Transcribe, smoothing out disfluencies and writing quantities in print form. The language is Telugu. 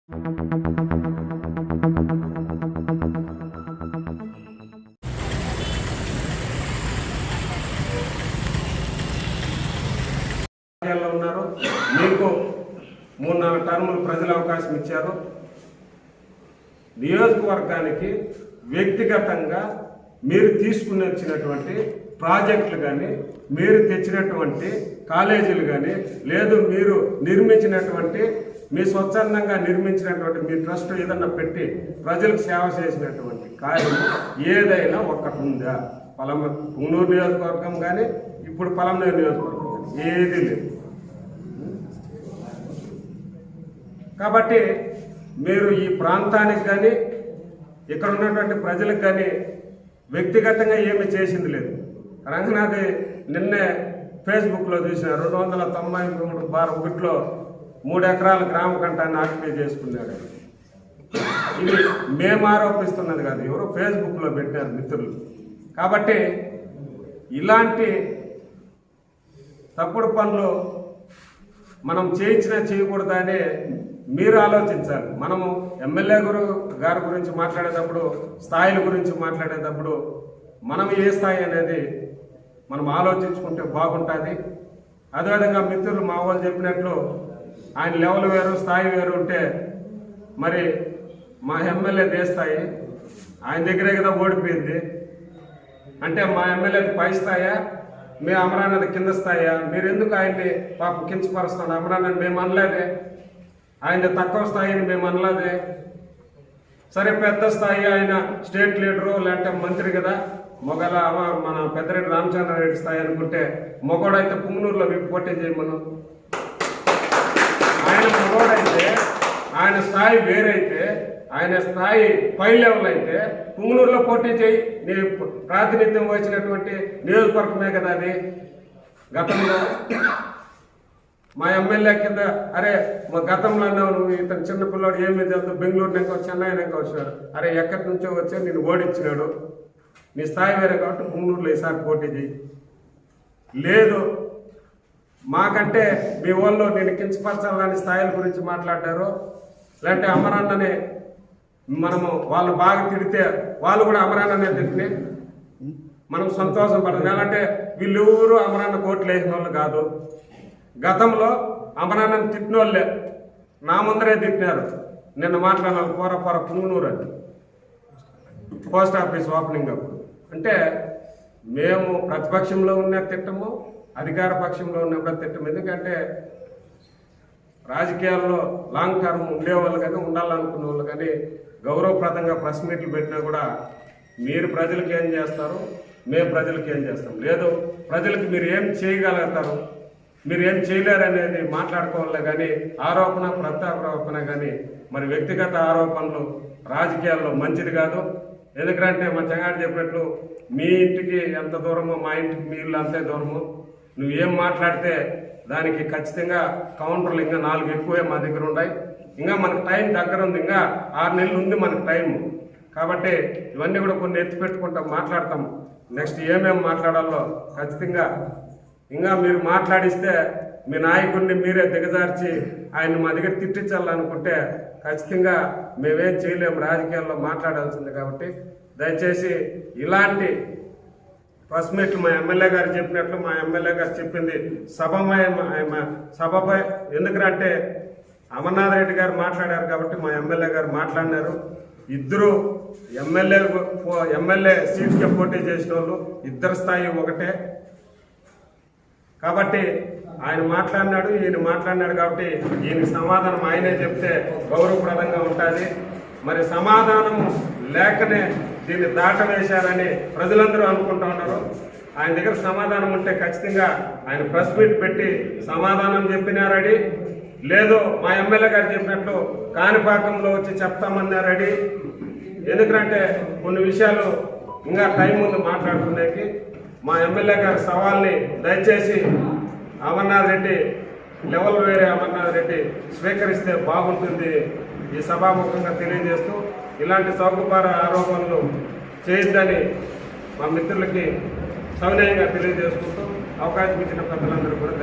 ఉన్నారు, మీకు 3-4 టర్ములు ప్రజలు అవకాశం ఇచ్చారు. నియోజకవర్గానికి వ్యక్తిగతంగా మీరు తీసుకుని వచ్చినటువంటి ప్రాజెక్టులు కానీ, మీరు తెచ్చినటువంటి కాలేజీలు కానీ, లేదు మీరు నిర్మించినటువంటి మీ స్వచ్ఛందంగా నిర్మించినటువంటి మీ ట్రస్ట్ ఏదన్నా పెట్టి ప్రజలకు సేవ చేసినటువంటి కార్యం ఏదైనా ఒక్కటి ఉందా? పుంగనూరు నియోజకవర్గం కానీ, ఇప్పుడు పలమనేరు నియోజకవర్గం కానీ ఏది లేదు. కాబట్టి మీరు ఈ ప్రాంతానికి కానీ, ఇక్కడ ఉన్నటువంటి ప్రజలకు కానీ వ్యక్తిగతంగా ఏమీ చేసింది లేదు. రంగనాథ్ నిన్నే ఫేస్బుక్లో చూసిన 293/1లో 3 ఎకరాల గ్రామ కంఠాన్ని ఆక్యుపై చేసుకున్నాడు. ఇది మేము ఆరోపిస్తున్నది కాదు, ఎవరో ఫేస్బుక్లో పెట్టారు మిత్రులు. కాబట్టి ఇలాంటి తప్పుడు పనులు మనం చేయించినా చేయకూడదా అని మీరు ఆలోచించాలి. మనము ఎమ్మెల్యే గారి గురించి మాట్లాడేటప్పుడు, స్థాయిల గురించి మాట్లాడేటప్పుడు మనం ఏ స్థాయి అనేది మనం ఆలోచించుకుంటే బాగుంటుంది. అదేవిధంగా మిత్రులు మా వాళ్ళు చెప్పినట్లు ఆయన లెవెల్ వేరు, స్థాయి వేరు ఉంటే మరి మా ఎమ్మెల్యే స్థాయి ఆయన దగ్గరే కదా ఓడిపోయింది అంటే మా ఎమ్మెల్యేకి పై స్థాయా, మీ అమరాన్నది కింద స్థాయా? మీరు ఎందుకు ఆయన్ని పాపం కించపరుస్తాడు? అమరాన్నది మేము అనలేదే, ఆయన తక్కువ స్థాయిని మేము అనలేదే. సరే పెద్ద స్థాయి ఆయన స్టేట్ లీడరు లేదంటే మంత్రి కదా, మన పెద్దరెడ్డి రామచంద్రారెడ్డి స్థాయి అనుకుంటే మొగోడైతే పుంగనూరులో విప్పు పోటీ చేయమను. ఆయన మొగోడైతే ఆయన స్థాయి వేరైతే, ఆయన స్థాయి పై లెవెల్ అయితే పుంగనూరులో పోటీ చేయి. నీ ప్రాతినిధ్యం వచ్చినటువంటి నియోజకవర్గమే కదా అది. గతంలో మా ఎమ్మెల్యే కింద అరే మా గతంలో అన్నావు నువ్వు, ఇతను చిన్నపిల్లాడు ఏమీ తెలుసు, బెంగళూరు నెంక చెన్నై నెంక వచ్చాడు, అరే ఎక్కడి నుంచో వచ్చి నేను ఓడించినాడు, నీ స్థాయి వేరే కాబట్టి పుంగనూరులో ఈసారి పోటీ చేయి. లేదు మాకంటే మీ వాళ్ళు నేను కించపరచాలని స్థాయిల గురించి మాట్లాడారు, లేదంటే అమరాన్నని మనము వాళ్ళు బాగా తిడితే వాళ్ళు కూడా అమరాన్ననే తిట్టి మనం సంతోషం పడదు. అంటే వీళ్ళెవరు అమరాన్న కోట్లు వేసిన వాళ్ళు కాదు. గతంలో అమరాన్నని తిట్టిన వాళ్ళే నా ముందరే తిట్టినారు. నిన్న మాట్లాడాలి పోర పుంగనూరు అని పోస్ట్ ఆఫీస్ ఓపెనింగ్ అప్పుడు. అంటే మేము ప్రతిపక్షంలో ఉన్న తిట్టము, అధికార పక్షంలో ఉన్నప్పుడు తిట్టము. ఎందుకంటే రాజకీయాల్లో లాంగ్ టర్మ్ ఉండేవాళ్ళు కానీ, ఉండాలనుకునే వాళ్ళు కానీ గౌరవప్రదంగా ప్రెస్ మీట్లు పెట్టినా కూడా మీరు ప్రజలకు ఏం చేస్తారు, మేము ప్రజలకు ఏం చేస్తాం, లేదు ప్రజలకు మీరు ఏం చేయగలుగుతారు, మీరు ఏం చేయలేరు అనేది మాట్లాడుకోవాలి. కానీ ఆరోపణ ప్రత్యారోపణ కానీ మరి వ్యక్తిగత ఆరోపణలు రాజకీయాల్లో మంచిది కాదు. ఎందుకంటే మా చెంగాడు చెప్పినట్లు మీ ఇంటికి ఎంత దూరమో మా ఇంటికి మీ ఇల్లు అంతే దూరము. నువ్వేం మాట్లాడితే దానికి ఖచ్చితంగా కౌంటర్లు ఇంకా 4 ఎక్కువే మా దగ్గర ఉన్నాయి. ఇంకా మనకు టైం దగ్గర ఉంది, ఇంకా 6 నెలలు ఉంది మనకు టైం. కాబట్టి ఇవన్నీ కూడా కొన్ని ఎత్తి పెట్టుకుంటాం, మాట్లాడతాం. నెక్స్ట్ ఏమేమి మాట్లాడాలో ఖచ్చితంగా ఇంకా మీరు మాట్లాడిస్తే మీ నాయకుడిని మీరే దిగజార్చి ఆయన మా దగ్గర తిట్టించాలనుకుంటే ఖచ్చితంగా మేమేం చేయలేము, రాజకీయాల్లో మాట్లాడాల్సింది. కాబట్టి దయచేసి ఇలాంటి ప్రెస్ మీట్లు మా ఎమ్మెల్యే గారు చెప్పినట్లు, మా ఎమ్మెల్యే గారు చెప్పింది సభపై ఎందుకంటే అమర్నాథ్ రెడ్డి గారు మాట్లాడారు కాబట్టి మా ఎమ్మెల్యే గారు మాట్లాడినారు. ఇద్దరు ఎమ్మెల్యే సీట్కి పోటీ చేసిన వాళ్ళు ఇద్దరు స్థాయి ఒకటే. కాబట్టి ఆయన మాట్లాడినాడు, ఈయన మాట్లాడినాడు కాబట్టి ఈయనకి సమాధానం ఆయనే చెప్తే గౌరవప్రదంగా ఉంటుంది. మరి సమాధానం లేకనే దీన్ని దాటవేశారని ప్రజలందరూ అనుకుంటూ ఉన్నారు. ఆయన దగ్గర సమాధానం ఉంటే ఖచ్చితంగా ఆయన ప్రెస్ మీట్ పెట్టి సమాధానం చెప్పినారడి. లేదు మా ఎమ్మెల్యే గారు చెప్పినట్లు కాణిపాకంలో వచ్చి చెప్తామన్నారడి. ఎందుకంటే కొన్ని విషయాలు ఇంకా టైం ఉంది మాట్లాడుకునేకి. మా ఎమ్మెల్యే గారి సవాల్ని దయచేసి అమర్నాథ్ రెడ్డి లెవెల్ వేరే అమర్నాథ్ రెడ్డి స్వీకరిస్తే బాగుంటుంది ఈ సభాముఖంగా తెలియజేస్తూ, ఇలాంటి చౌకబార ఆరోపణలు చేయొద్దని మా మిత్రులకి సవినయంగా తెలియజేసుకుంటూ అవకాశం ఇచ్చిన పెద్దలందరూ కూడా